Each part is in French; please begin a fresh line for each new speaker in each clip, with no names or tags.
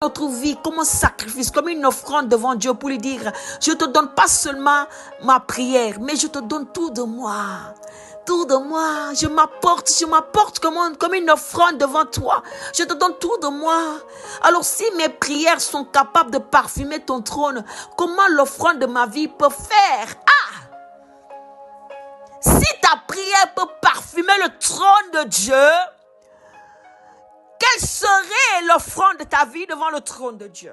notre vie comme un sacrifice, comme une offrande devant Dieu pour lui dire, je te donne pas seulement ma prière, mais je te donne tout de moi. Tout de moi, je m'apporte comme une offrande devant toi. Je te donne tout de moi. Alors si mes prières sont capables de parfumer ton trône, comment l'offrande de ma vie peut faire? Si ta prière peut parfumer le trône de Dieu, quelle serait l'offrande de ta vie devant le trône de Dieu?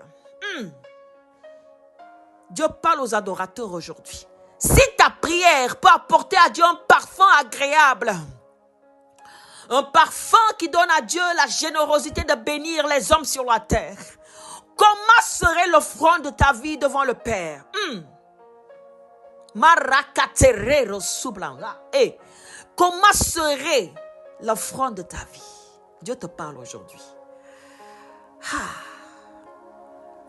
Dieu parle aux adorateurs aujourd'hui. Si ta prière peut apporter à Dieu un parfum agréable, un parfum qui donne à Dieu la générosité de bénir les hommes sur la terre, comment serait l'offrande de ta vie devant le Père? Comment serait l'offrande de ta vie? Dieu te parle aujourd'hui.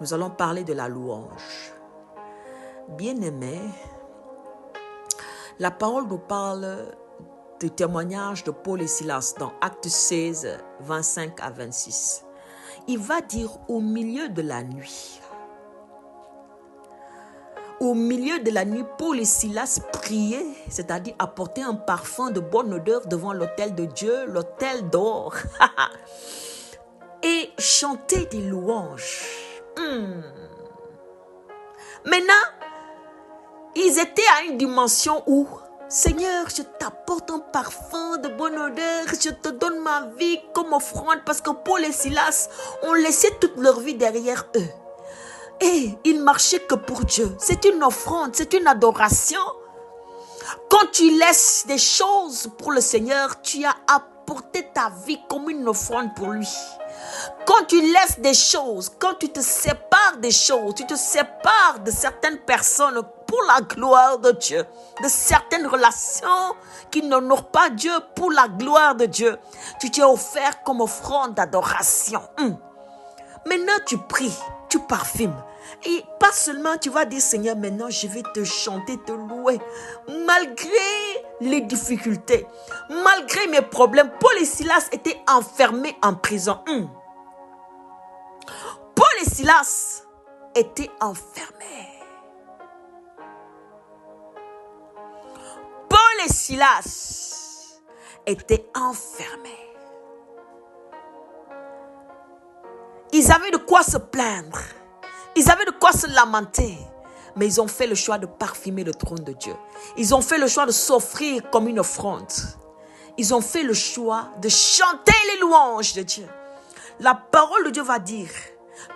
Nous allons parler de la louange. Bien-aimé, la parole nous parle du témoignage de Paul et Silas dans Actes 16, 25 à 26. Il va dire au milieu de la nuit. Au milieu de la nuit, Paul et Silas priaient, c'est-à-dire apportaient un parfum de bonne odeur devant l'autel de Dieu, l'autel d'or, et chantaient des louanges. Maintenant, ils étaient à une dimension où, Seigneur, je t'apporte un parfum de bonne odeur, je te donne ma vie comme offrande, parce que Paul et Silas ont laissé toute leur vie derrière eux. Et ils marchaient que pour Dieu. C'est une offrande, c'est une adoration. Quand tu laisses des choses pour le Seigneur, tu as apporté ta vie comme une offrande pour lui. Quand tu laisses des choses, quand tu te sépares des choses, tu te sépares de certaines personnes pour la gloire de Dieu, de certaines relations qui n'honorent pas Dieu pour la gloire de Dieu, tu t'es offert comme offrande d'adoration. Maintenant tu pries, tu parfumes. Et pas seulement tu vas dire Seigneur, maintenant je vais te chanter, te louer. Malgré les difficultés, malgré mes problèmes, Paul et Silas étaient enfermés en prison. Paul et Silas étaient enfermés. Paul et Silas étaient enfermés. Ils avaient de quoi se plaindre. Ils avaient de quoi se lamenter. Mais ils ont fait le choix de parfumer le trône de Dieu. Ils ont fait le choix de s'offrir comme une offrande. Ils ont fait le choix de chanter les louanges de Dieu. La parole de Dieu va dire,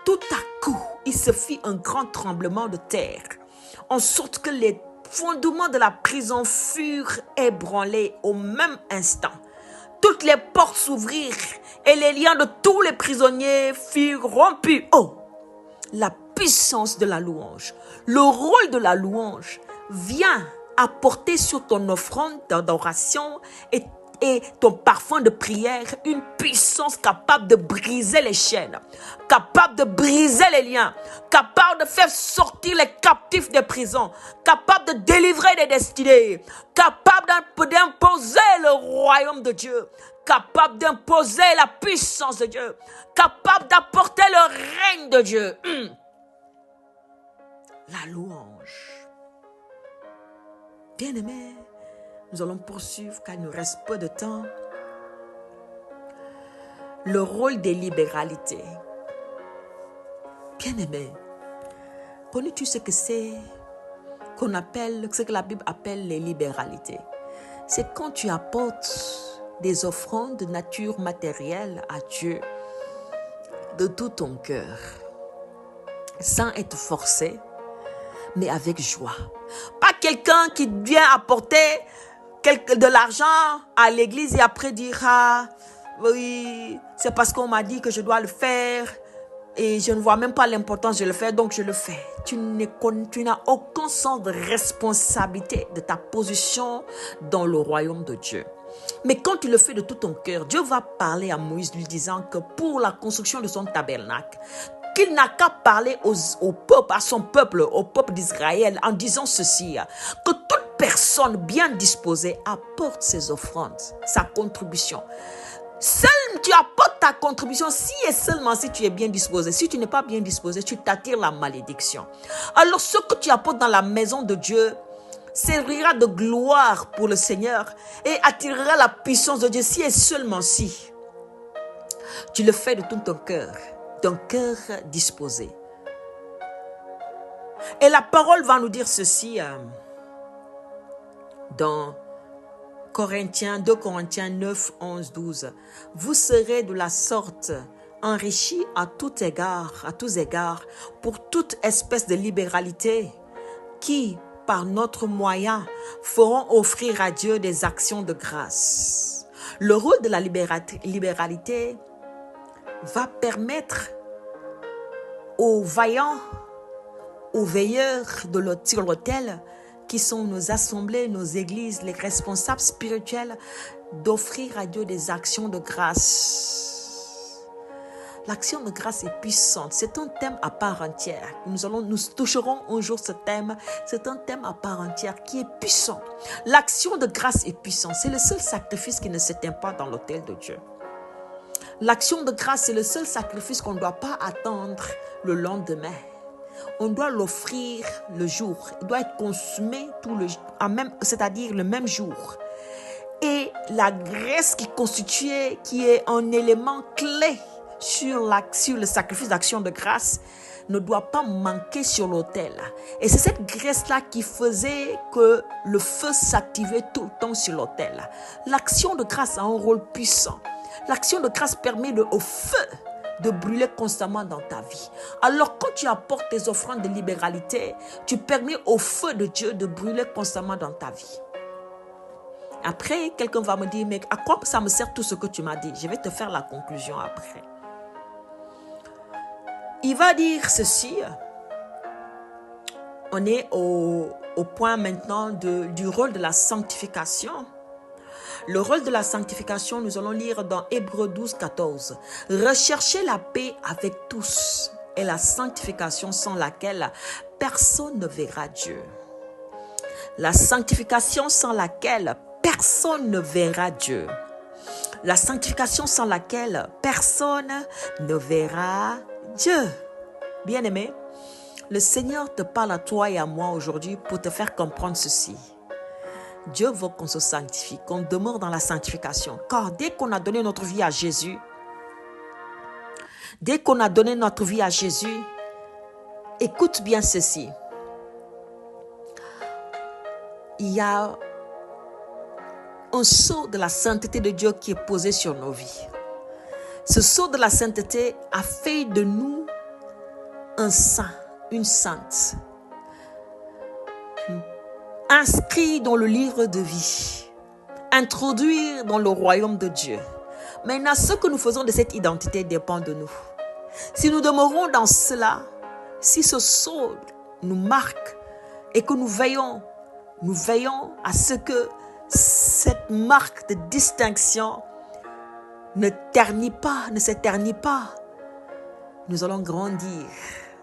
tout à coup, il se fit un grand tremblement de terre, en sorte que les fondements de la prison furent ébranlés au même instant. Toutes les portes s'ouvrirent et les liens de tous les prisonniers furent rompus. Oh, la puissance de la louange, le rôle de la louange vient apporter sur ton offrande d'adoration et ton parfum de prière une puissance capable de briser les chaînes, capable de briser les liens, capable de faire sortir les captifs des prisons, capable de délivrer des destinées, capable d'imposer le royaume de Dieu, capable d'imposer la puissance de Dieu, capable d'apporter le règne de Dieu. La louange. Bien-aimés, nous allons poursuivre car il nous reste peu de temps. Le rôle des libéralités. Bien-aimé, connais-tu ce que c'est qu'on appelle, ce que la Bible appelle les libéralités? C'est quand tu apportes des offrandes de nature matérielle à Dieu de tout ton cœur, sans être forcé, mais avec joie. Pas quelqu'un qui vient apporter de l'argent à l'église et après dire ah oui, c'est parce qu'on m'a dit que je dois le faire et je ne vois même pas l'importance de le faire, donc je le fais. Tu n'as aucun sens de responsabilité de ta position dans le royaume de Dieu. Mais quand tu le fais de tout ton cœur, Dieu va parler à Moïse lui disant que pour la construction de son tabernacle, qu'il n'a qu'à parler au peuple, à son peuple, au peuple d'Israël, en disant ceci, que toute personne bien disposée apporte ses offrandes, sa contribution. Seul tu apportes ta contribution si et seulement si tu es bien disposé. Si tu n'es pas bien disposé, tu t'attires la malédiction. Alors ce que tu apportes dans la maison de Dieu servira de gloire pour le Seigneur et attirera la puissance de Dieu si et seulement si tu le fais de tout ton cœur, d'un cœur disposé. Et la parole va nous dire ceci dans 2 Corinthiens 9, 11, 12. Vous serez de la sorte enrichis à tous égards, pour toute espèce de libéralité qui, par notre moyen, feront offrir à Dieu des actions de grâce. Le rôle de la libéralité va permettre aux vaillants, aux veilleurs sur l'autel, qui sont nos assemblées, nos églises, les responsables spirituels, d'offrir à Dieu des actions de grâce. L'action de grâce est puissante. C'est un thème à part entière. Nous toucherons un jour ce thème. C'est un thème à part entière qui est puissant. L'action de grâce est puissante. C'est le seul sacrifice qui ne s'éteint pas dans l'autel de Dieu. L'action de grâce, c'est le seul sacrifice qu'on ne doit pas attendre le lendemain. On doit l'offrir le jour. Il doit être consumé c'est-à-dire le même jour. Et la graisse qui est un élément clé sur le sacrifice d'action de grâce ne doit pas manquer sur l'autel. Et c'est cette graisse-là qui faisait que le feu s'activait tout le temps sur l'autel. L'action de grâce a un rôle puissant. L'action de grâce permet au feu de brûler constamment dans ta vie. Alors quand tu apportes tes offrandes de libéralité, tu permets au feu de Dieu de brûler constamment dans ta vie. Après, quelqu'un va me dire, mais à quoi ça me sert tout ce que tu m'as dit? Je vais te faire la conclusion après. Il va dire ceci. On est au point maintenant du rôle de la sanctification. Le rôle de la sanctification, nous allons lire dans Hébreux 12, 14. Recherchez la paix avec tous et la sanctification sans laquelle personne ne verra Dieu. La sanctification sans laquelle personne ne verra Dieu. La sanctification sans laquelle personne ne verra Dieu. Bien-aimé, le Seigneur te parle à toi et à moi aujourd'hui pour te faire comprendre ceci. Dieu veut qu'on se sanctifie, qu'on demeure dans la sanctification. Car dès qu'on a donné notre vie à Jésus, écoute bien ceci. Il y a un sceau de la sainteté de Dieu qui est posé sur nos vies. Ce sceau de la sainteté a fait de nous un saint, une sainte. Inscrit dans le livre de vie, introduire dans le royaume de Dieu. Maintenant, ce que nous faisons de cette identité dépend de nous. Si nous demeurons dans cela, si ce sceau nous marque et que nous veillons à ce que cette marque de distinction ne s'éternit pas, nous allons grandir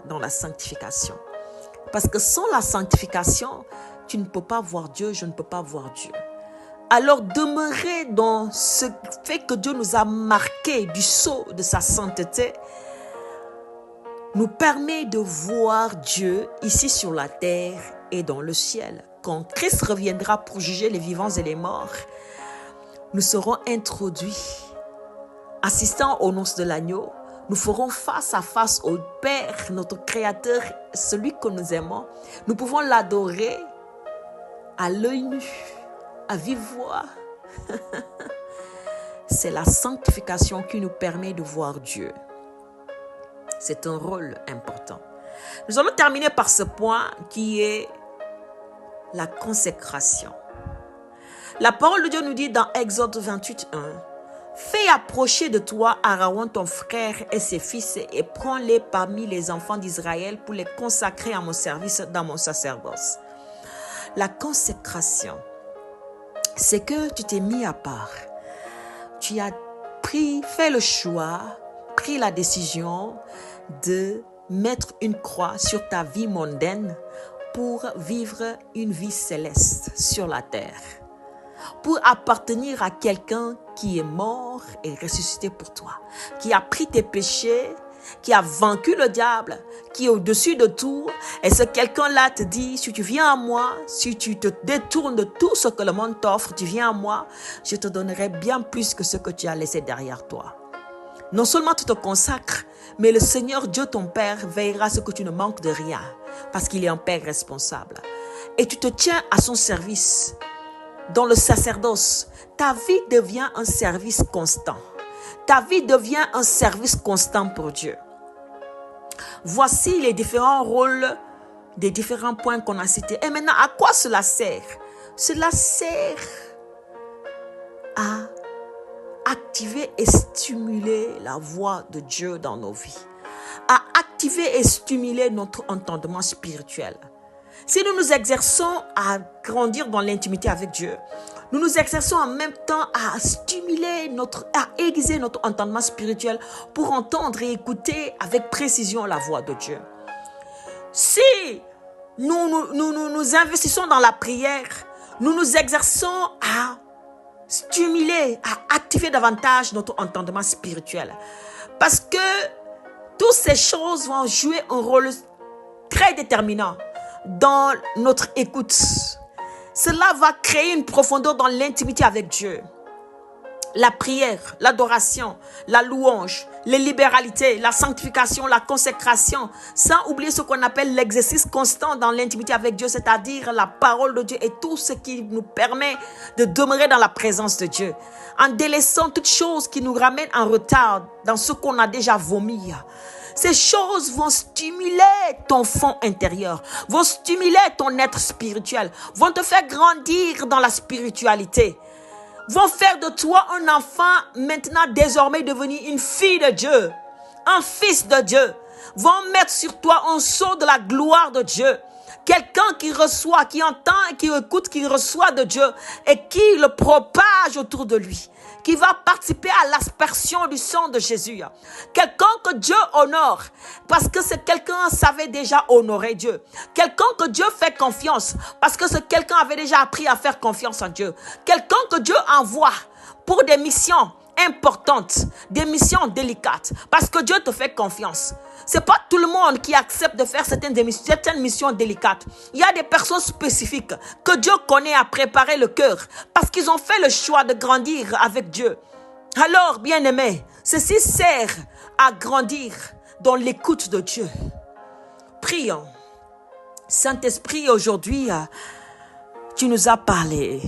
dans la sanctification. Parce que sans la sanctification, tu ne peux pas voir Dieu, je ne peux pas voir Dieu. Alors demeurer dans ce fait que Dieu nous a marqué du sceau de sa sainteté nous permet de voir Dieu ici sur la terre et dans le ciel. Quand Christ reviendra pour juger les vivants et les morts, nous serons introduits, assistant aux noces de l'agneau. Nous ferons face à face au Père, notre Créateur, celui que nous aimons. Nous pouvons l'adorer à l'œil nu, à vive voix. C'est la sanctification qui nous permet de voir Dieu. C'est un rôle important. Nous allons terminer par ce point qui est la consécration. La parole de Dieu nous dit dans Exode 28, 1, « Fais approcher de toi Aaron ton frère et ses fils et prends-les parmi les enfants d'Israël pour les consacrer à mon service dans mon sacerdoce. » La consécration, c'est que tu t'es mis à part. Tu as fait le choix, pris la décision de mettre une croix sur ta vie mondaine pour vivre une vie céleste sur la terre. pour appartenir à quelqu'un qui est mort et ressuscité pour toi, qui a pris tes péchés, qui a vaincu le diable, qui est au-dessus de tout. Et ce quelqu'un-là te dit, si tu viens à moi, si tu te détournes de tout ce que le monde t'offre, tu viens à moi, je te donnerai bien plus que ce que tu as laissé derrière toi. Non seulement tu te consacres, mais le Seigneur Dieu ton Père veillera à ce que tu ne manques de rien, parce qu'il est un Père responsable. Et tu te tiens à son service. Dans le sacerdoce, ta vie devient un service constant. Ta vie devient un service constant pour Dieu. Voici les différents rôles des différents points qu'on a cités. Et maintenant, à quoi cela sert? Cela sert à activer et stimuler la voix de Dieu dans nos vies. À activer et stimuler notre entendement spirituel. Si nous nous exerçons à grandir dans l'intimité avec Dieu, nous nous exerçons en même temps à stimuler à aiguiser notre entendement spirituel pour entendre et écouter avec précision la voix de Dieu. Si nous investissons dans la prière, nous nous exerçons à stimuler, à activer davantage notre entendement spirituel. Parce que toutes ces choses vont jouer un rôle très déterminant dans notre écoute. Cela va créer une profondeur dans l'intimité avec Dieu. La prière, l'adoration, la louange, les libéralités, la sanctification, la consécration, sans oublier ce qu'on appelle l'exercice constant dans l'intimité avec Dieu, c'est-à-dire la parole de Dieu et tout ce qui nous permet de demeurer dans la présence de Dieu, en délaissant toutes choses qui nous ramènent en retard dans ce qu'on a déjà vomi. Ces choses vont stimuler ton fond intérieur, vont stimuler ton être spirituel, vont te faire grandir dans la spiritualité, vont faire de toi un enfant maintenant désormais devenu une fille de Dieu, un fils de Dieu, vont mettre sur toi un sceau de la gloire de Dieu. Quelqu'un qui reçoit, qui entend et qui écoute, qui reçoit de Dieu et qui le propage autour de lui, qui va participer à l'aspersion du sang de Jésus. Quelqu'un que Dieu honore, parce que ce quelqu'un savait déjà honorer Dieu. Quelqu'un que Dieu fait confiance, parce que ce quelqu'un avait déjà appris à faire confiance en Dieu. Quelqu'un que Dieu envoie pour des missions importantes, des missions délicates, parce que Dieu te fait confiance. C'est pas tout le monde qui accepte de faire certaines missions délicates. Il y a des personnes spécifiques que Dieu connaît à préparer le cœur parce qu'ils ont fait le choix de grandir avec Dieu. Alors, bien-aimés, ceci sert à grandir dans l'écoute de Dieu. Prions. Saint-Esprit, aujourd'hui, tu nous as parlé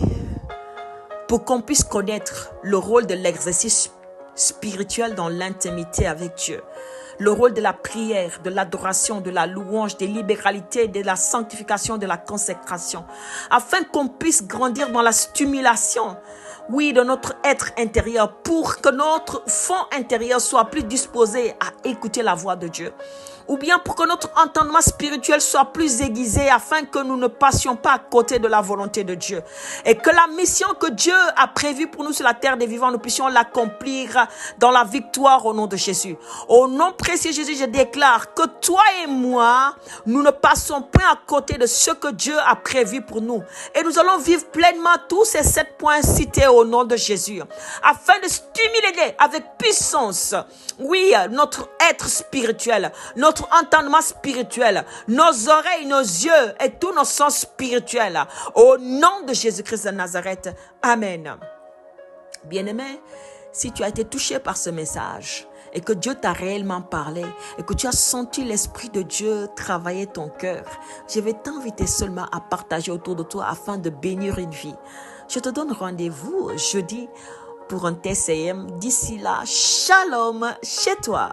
pour qu'on puisse connaître le rôle de l'exercice spirituel dans l'intimité avec Dieu. Le rôle de la prière, de l'adoration, de la louange, des libéralités, de la sanctification, de la consécration, afin qu'on puisse grandir dans la stimulation, oui, de notre être intérieur, pour que notre fond intérieur soit plus disposé à écouter la voix de Dieu, ou bien pour que notre entendement spirituel soit plus aiguisé, afin que nous ne passions pas à côté de la volonté de Dieu, et que la mission que Dieu a prévue pour nous sur la terre des vivants, nous puissions l'accomplir dans la victoire au nom de Jésus. Au nom précieux Jésus, je déclare que toi et moi, nous ne passons point à côté de ce que Dieu a prévu pour nous, et nous allons vivre pleinement tous ces 7 points cités au nom de Jésus, afin de stimuler avec puissance, oui, notre être spirituel, notre entendement spirituel, nos oreilles, nos yeux et tous nos sens spirituels. Au nom de Jésus-Christ de Nazareth. Amen. Bien-aimé, si tu as été touché par ce message et que Dieu t'a réellement parlé et que tu as senti l'Esprit de Dieu travailler ton cœur, je vais t'inviter seulement à partager autour de toi afin de bénir une vie. Je te donne rendez-vous jeudi pour un TCM. D'ici là, shalom chez toi.